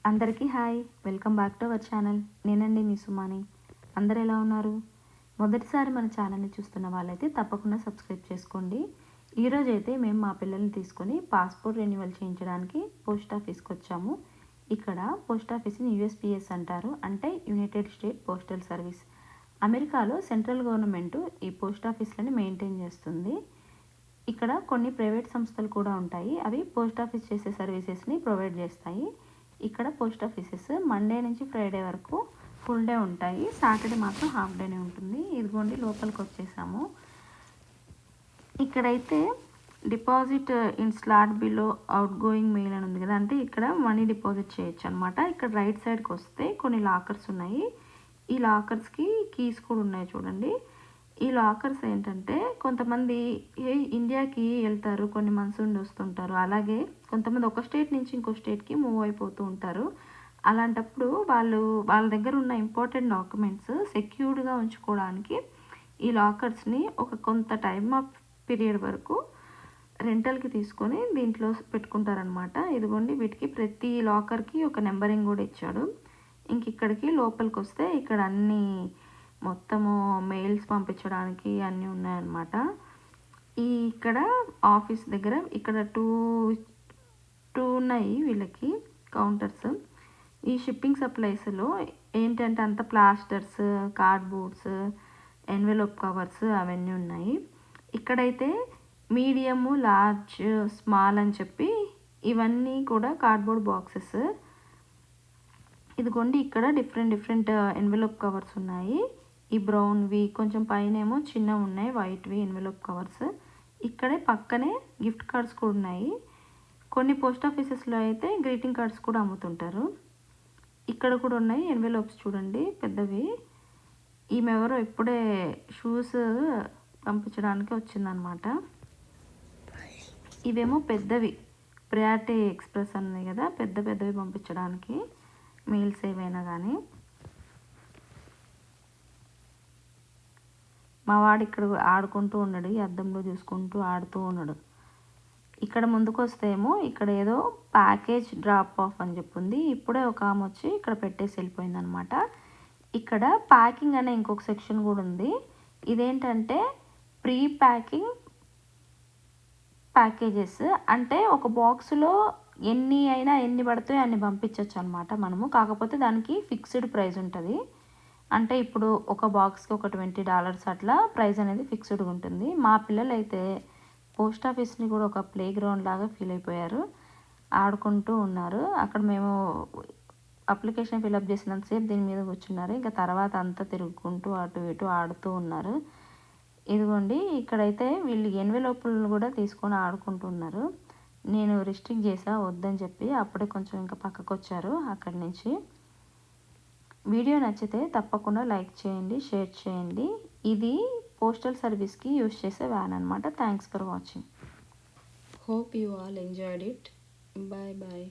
అందరికీ hi, welcome back to our channel. నేనండి మీ సుమాని. అందరు ఎలా ఉన్నారు? మొదటిసారి మన ఛానల్ని చూస్తున్న వాళ్ళైతే తప్పకుండా సబ్స్క్రైబ్ చేసుకోండి. ఈరోజు అయితే మేము మా పిల్లల్ని తీసుకొని పాస్పోర్ట్ రెన్యువల్ చేయించడానికి పోస్ట్ ఆఫీస్కి వచ్చాము. ఇక్కడ పోస్ట్ ఆఫీస్ని యూఎస్పిఎస్ అంటారు, అంటే యునైటెడ్ స్టేట్ పోస్టల్ సర్వీస్. అమెరికాలో సెంట్రల్ గవర్నమెంట్ ఈ పోస్ట్ ఆఫీస్లని మెయింటైన్ చేస్తుంది. ఇక్కడ కొన్ని ప్రైవేట్ సంస్థలు కూడా ఉంటాయి, అవి పోస్ట్ ఆఫీస్ చేసే సర్వీసెస్ని ప్రొవైడ్ చేస్తాయి. ఇక్కడ పోస్ట్ ఆఫీసెస్ మండే నుంచి ఫ్రైడే వరకు ఫుల్ డే ఉంటాయి, సాటర్డే మాత్రం హాఫ్ డేనే ఉంటుంది. ఇదిగోండి లోపలికి వచ్చేసాము. ఇక్కడైతే deposit in slot below out going mail అని ఉంది కదా, అంటే ఇక్కడ మనీ డిపాజిట్ చేయొచ్చు అనమాట. ఇక్కడ రైట్ సైడ్కి వస్తే కొన్ని లాకర్స్ ఉన్నాయి. ఈ లాకర్స్కి కీస్ కూడా ఉన్నాయి చూడండి. ఈ లాకర్స్ ఏంటంటే కొంతమంది ఇండియాకి వెళ్తారు, కొన్ని మంత్స్ ఉండి వస్తుంటారు. అలాగే కొంతమంది ఒక స్టేట్ నుంచి ఇంకో స్టేట్కి మూవ్ అయిపోతూ ఉంటారు. అలాంటప్పుడు వాళ్ళ దగ్గర ఉన్న ఇంపార్టెంట్ డాక్యుమెంట్స్ సెక్యూర్డ్గా ఉంచుకోవడానికి ఈ లాకర్స్ని ఒక కొంత టైమ్ ఆఫ్ పీరియడ్ వరకు రెంటల్కి తీసుకొని దీంట్లో పెట్టుకుంటారనమాట. ఇదిగోండి వీటికి ప్రతి లాకర్కి ఒక నెంబరింగ్ కూడా ఇచ్చాడు. ఇంక ఇక్కడికి లోపలికి వస్తే ఇక్కడ అన్నీ మొత్తము మెయిల్స్ పంపించడానికి అన్నీ ఉన్నాయన్నమాట. ఇక్కడ ఆఫీస్ దగ్గర ఇక్కడ టూ ఉన్నాయి వీళ్ళకి కౌంటర్స్. ఈ షిప్పింగ్ సప్లైస్లో ఏంటంటే అంత ప్లాస్టర్స్, కార్డ్బోర్డ్స్, ఎన్వెలోప్ కవర్స్ అవన్నీ ఉన్నాయి. ఇక్కడైతే మీడియము, లార్జ్, స్మాల్ అని చెప్పి ఇవన్నీ కూడా కార్డ్బోర్డ్ బాక్సెస్. ఇదిగోండి ఇక్కడ డిఫరెంట్ ఎన్వెలోప్ కవర్స్ ఉన్నాయి. ఈ బ్రౌన్వి, కొంచెం పైన ఏమో చిన్నవి ఉన్నాయి వైట్వి ఎన్వెలోప్ కవర్స్. ఇక్కడే పక్కనే గిఫ్ట్ కార్డ్స్ కూడా ఉన్నాయి. కొన్ని పోస్ట్ ఆఫీసెస్లో అయితే గ్రీటింగ్ కార్డ్స్ కూడా అమ్ముతుంటారు. ఇక్కడ కూడా ఉన్నాయి ఎన్వెలోప్స్ చూడండి పెద్దవి. ఈమెవరో ఇప్పుడే షూస్ పంపించడానికి వచ్చిందనమాట. ఇవేమో పెద్దవి, ప్రయారిటీ ఎక్స్ప్రెస్ అన్నాయి కదా, పెద్దవి పంపించడానికి మీల్స్ ఏవైనా కానీ. మా వాడు ఇక్కడ ఆడుకుంటూ ఉన్నాడు, ఈ అద్దంలో చూసుకుంటూ ఆడుతూ ఉన్నాడు. ఇక్కడ ముందుకు వస్తేమో ఇక్కడ ఏదో ప్యాకేజ్ డ్రాప్ ఆఫ్ అని చెప్పింది. ఇప్పుడే ఒక ఆమె వచ్చి ఇక్కడ పెట్టేసి వెళ్ళిపోయింది అనమాట. ఇక్కడ ప్యాకింగ్ అనే ఇంకొక సెక్షన్ కూడా ఉంది. ఇదేంటంటే ప్రీ ప్యాకింగ్ ప్యాకేజెస్, అంటే ఒక బాక్స్లో ఎన్ని పడతాయో అన్ని పంపించవచ్చు అనమాట మనము. కాకపోతే దానికి ఫిక్స్డ్ ప్రైస్ ఉంటుంది. అంటే ఇప్పుడు ఒక బాక్స్కి ఒక $20 అట్లా ప్రైస్ అనేది ఫిక్స్డ్గా ఉంటుంది. మా పిల్లలు అయితే పోస్ట్ ఆఫీస్ని కూడా ఒక ప్లే గ్రౌండ్ లాగా ఫీల్ అయిపోయారు, ఆడుకుంటూ ఉన్నారు. అక్కడ మేము అప్లికేషన్ ఫిలప్ చేసినంతసేపు దీని మీద కూర్చున్నారు. ఇంకా తర్వాత అంతా తిరుగుకుంటూ అటు ఇటు ఆడుతూ ఉన్నారు. ఇదిగోండి ఇక్కడైతే వీళ్ళు ఎన్వెలోపులను కూడా తీసుకొని ఆడుకుంటున్నారు. నేను రిస్ట్రిక్ట్ చేసా వద్దని చెప్పి, అప్పుడే కొంచెం ఇంకా పక్కకు వచ్చారు అక్కడి నుంచి. వీడియో నచ్చితే తప్పకుండా లైక్ చేయండి, షేర్ చేయండి. ఇది పోస్టల్ సర్వీస్కి యూజ్ చేసే వ్యాన్ అనమాట. Thanks for watching. Hope you all enjoyed it. Bye bye.